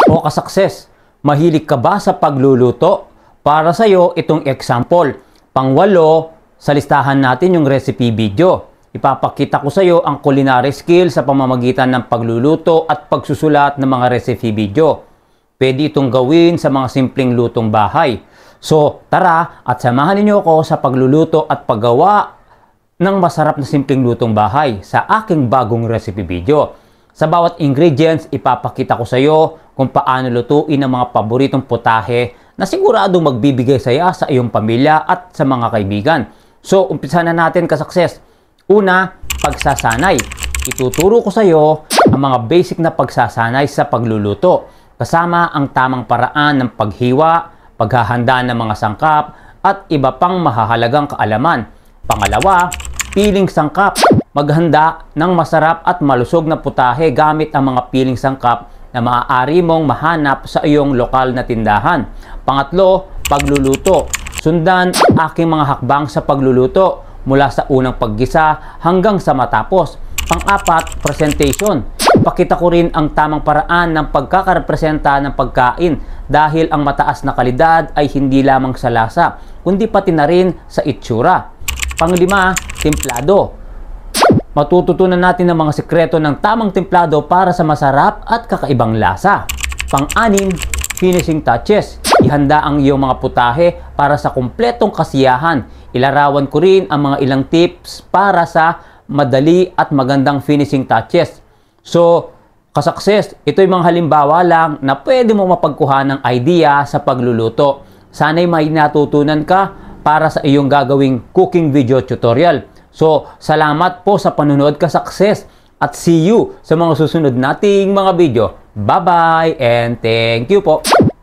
O ka-success, mahilig ka ba sa pagluluto? Para sa'yo, itong example. Pang-8 sa listahan natin yung recipe video. Ipapakita ko sa iyo ang culinary skill sa pamamagitan ng pagluluto at pagsusulat ng mga recipe video. Pwede itong gawin sa mga simpleng lutong bahay. So, tara at samahan niyo ako sa pagluluto at paggawa ng masarap na simpleng lutong bahay sa aking bagong recipe video. Sa bawat ingredients, ipapakita ko sa iyo kung paano lutuin ang mga paboritong putahe na siguradong magbibigay saya sa iyong pamilya at sa mga kaibigan. So, umpisa na natin ka-success. Una, pagsasanay. Ituturo ko sa iyo ang mga basic na pagsasanay sa pagluluto, kasama ang tamang paraan ng paghiwa, paghahanda ng mga sangkap, at iba pang mahahalagang kaalaman. Pangalawa, piling sangkap. Maghanda ng masarap at malusog na putahe gamit ang mga piling sangkap na maaari mong mahanap sa iyong lokal na tindahan. Pangatlo, pagluluto. Sundan ang aking mga hakbang sa pagluluto mula sa unang paggisa hanggang sa matapos. Pang-apat, presentation. Pakita ko rin ang tamang paraan ng pagkakarepresenta ng pagkain dahil ang mataas na kalidad ay hindi lamang sa lasa, kundi pati na rin sa itsura. Pang-5, templado. Matututunan natin ang mga sekreto ng tamang templado para sa masarap at kakaibang lasa. Pang-6, finishing touches. Ihanda ang iyong mga putahe para sa kumpletong kasiyahan. Ilarawan ko rin ang mga ilang tips para sa madali at magandang finishing touches. So, ka-success, ito yung mga halimbawa lang na pwede mo mapagkuha ng idea sa pagluluto. Sana'y may natutunan ka para sa iyong gagawing cooking video tutorial. So, salamat po sa panonood ka-success at see you sa mga susunod nating mga video. Bye-bye and thank you po!